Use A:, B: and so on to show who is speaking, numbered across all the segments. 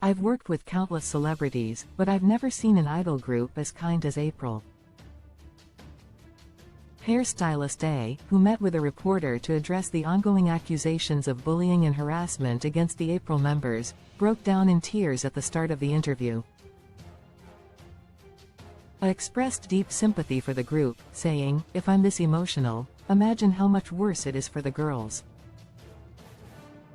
A: I've worked with countless celebrities, but I've never seen an idol group as kind as April. Hairstylist A, who met with a reporter to address the ongoing accusations of bullying and harassment against the April members, broke down in tears at the start of the interview. I expressed deep sympathy for the group, saying, "If I'm this emotional, imagine how much worse it is for the girls."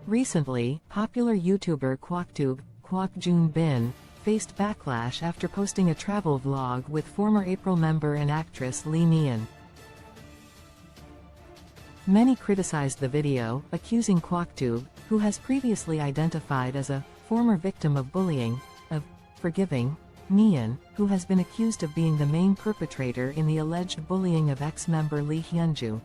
A: Recently, popular YouTuber Kwak Jun Bin, faced backlash after posting a travel vlog with former April member and actress Lee Hyunjoo. Many criticized the video, accusing Kwaktube, who has previously identified as a former victim of bullying, of forgiving Hyunjoo, who has been accused of being the main perpetrator in the alleged bullying of ex-member Lee Hyunjoo.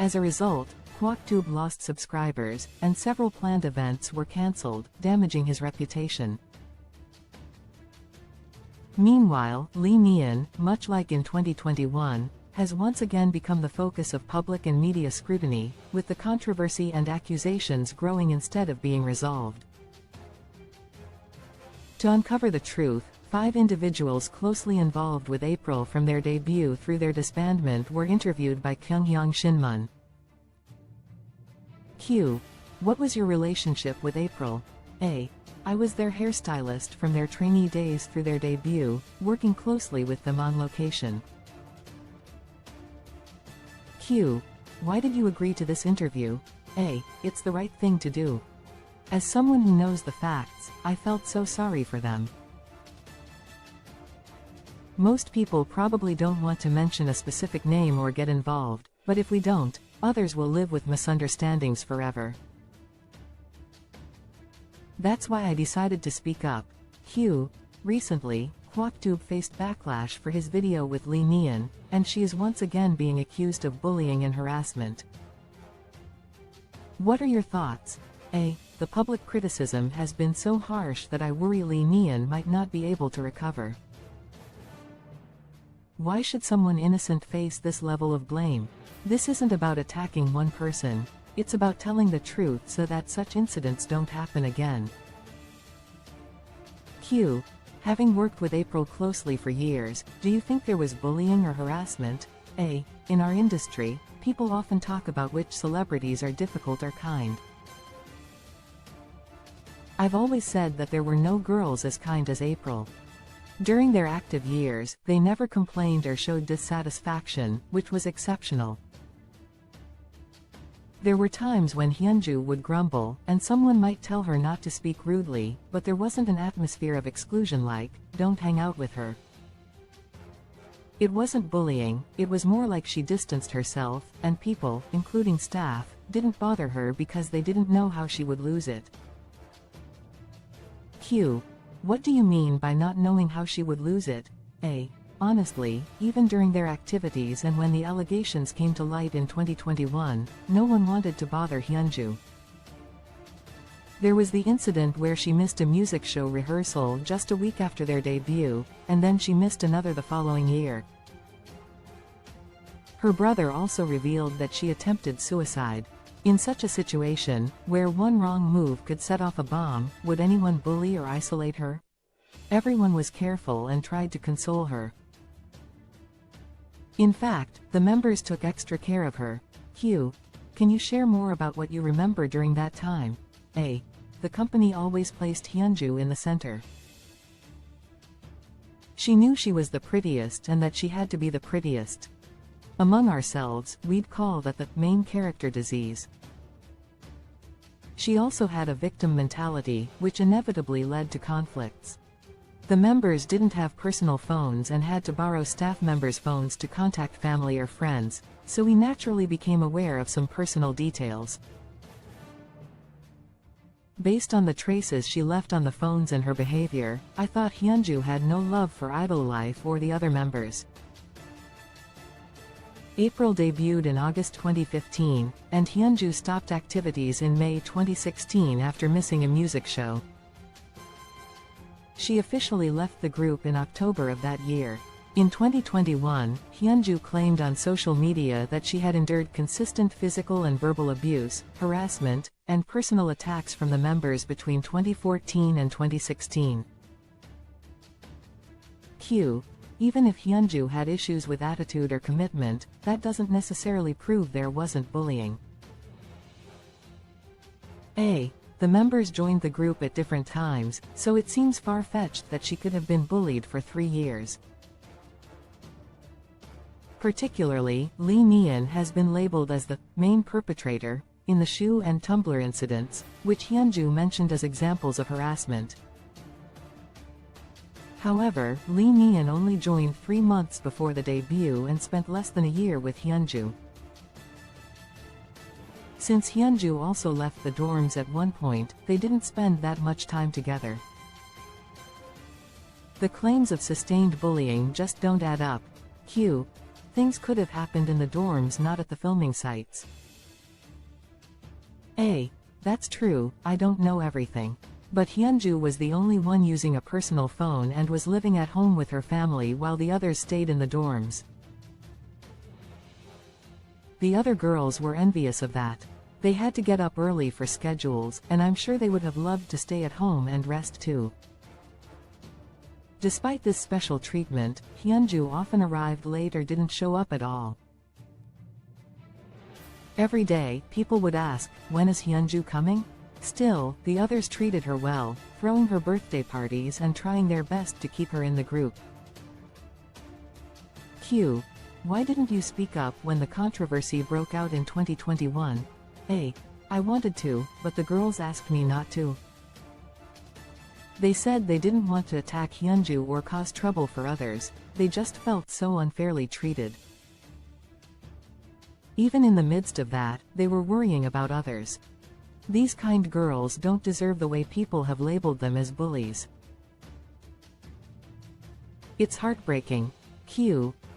A: As a result, Kwaktube lost subscribers, and several planned events were cancelled, damaging his reputation. Meanwhile, Lee Hyunjoo, much like in 2021, has once again become the focus of public and media scrutiny, with the controversy and accusations growing instead of being resolved. To uncover the truth, 5 individuals closely involved with April from their debut through their disbandment were interviewed by Kyunghyang Shinmun. Q. What was your relationship with April? A. I was their hairstylist from their trainee days through their debut, working closely with them on location. Q. Why did you agree to this interview? A. It's the right thing to do. As someone who knows the facts, I felt so sorry for them. Most people probably don't want to mention a specific name or get involved, but if we don't, others will live with misunderstandings forever. That's why I decided to speak up. Q. Recently, Kwaktube faced backlash for his video with Lee Hyunjoo, and she is once again being accused of bullying and harassment. What are your thoughts? A. The public criticism has been so harsh that I worry Lee Hyunjoo might not be able to recover. Why should someone innocent face this level of blame? This isn't about attacking one person, it's about telling the truth so that such incidents don't happen again. Q. Having worked with April closely for years, do you think there was bullying or harassment? A. In our industry, people often talk about which celebrities are difficult or kind. I've always said that there were no girls as kind as April. During their active years, they never complained or showed dissatisfaction, which was exceptional. There were times when Hyunjoo would grumble, and someone might tell her not to speak rudely, but there wasn't an atmosphere of exclusion like, "Don't hang out with her." It wasn't bullying, it was more like she distanced herself, and people, including staff, didn't bother her because they didn't know how she would lose it. Q. What do you mean by not knowing how she would lose it? A. Honestly, even during their activities and when the allegations came to light in 2021, no one wanted to bother Hyunjoo. There was the incident where she missed a music show rehearsal just a week after their debut, and then she missed another the following year. Her brother also revealed that she attempted suicide. In such a situation, where one wrong move could set off a bomb, would anyone bully or isolate her? Everyone was careful and tried to console her. In fact, the members took extra care of her. Q. Can you share more about what you remember during that time? A. The company always placed Hyunjoo in the center. She knew she was the prettiest and that she had to be the prettiest. Among ourselves, we'd call that the main character disease. She also had a victim mentality, which inevitably led to conflicts. The members didn't have personal phones and had to borrow staff members' phones to contact family or friends, so we naturally became aware of some personal details. Based on the traces she left on the phones and her behavior, I thought Hyunjoo had no love for idol life or the other members. April debuted in August 2015, and Hyunjoo stopped activities in May 2016 after missing a music show. She officially left the group in October of that year. In 2021, Hyunjoo claimed on social media that she had endured consistent physical and verbal abuse, harassment, and personal attacks from the members between 2014 and 2016. Even if Hyunjoo had issues with attitude or commitment, that doesn't necessarily prove there wasn't bullying. The members joined the group at different times, so it seems far-fetched that she could have been bullied for 3 years. Particularly, Lee Hyunjoo has been labeled as the main perpetrator in the shoe and tumbler incidents, which Hyunjoo mentioned as examples of harassment. However, Lee Hyunjoo only joined 3 months before the debut and spent less than a year with Hyunjoo. Since Hyunjoo also left the dorms at one point, they didn't spend that much time together. The claims of sustained bullying just don't add up. Things could have happened in the dorms, not at the filming sites. That's true, I don't know everything. But Hyunjoo was the only one using a personal phone and was living at home with her family while the others stayed in the dorms. The other girls were envious of that. They had to get up early for schedules, and I'm sure they would have loved to stay at home and rest too. Despite this special treatment, Hyunjoo often arrived late or didn't show up at all. Every day, people would ask, when is Hyunjoo coming? Still, the others treated her well, throwing her birthday parties and trying their best to keep her in the group. Why didn't you speak up when the controversy broke out in 2021? I wanted to, but the girls asked me not to. They said they didn't want to attack Hyunjoo or cause trouble for others, they just felt so unfairly treated. Even in the midst of that, they were worrying about others. These kind girls don't deserve the way people have labeled them as bullies. It's heartbreaking.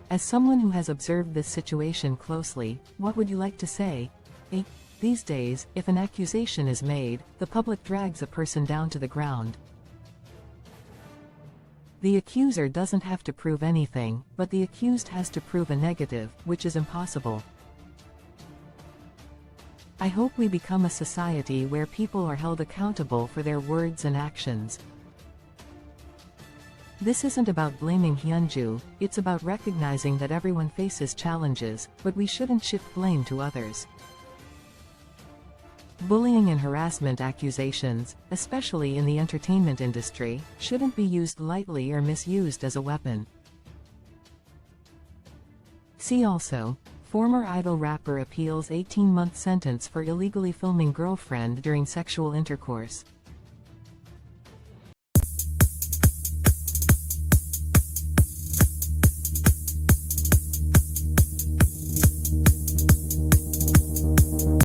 A: As someone who has observed this situation closely, what would you like to say? These days, if an accusation is made, the public drags a person down to the ground. The accuser doesn't have to prove anything, but the accused has to prove a negative, which is impossible. I hope we become a society where people are held accountable for their words and actions. This isn't about blaming Hyunjoo, it's about recognizing that everyone faces challenges, but we shouldn't shift blame to others. Bullying and harassment accusations, especially in the entertainment industry, shouldn't be used lightly or misused as a weapon. See also, former Idol rapper appeals 18-month sentence for illegally filming girlfriend during sexual intercourse.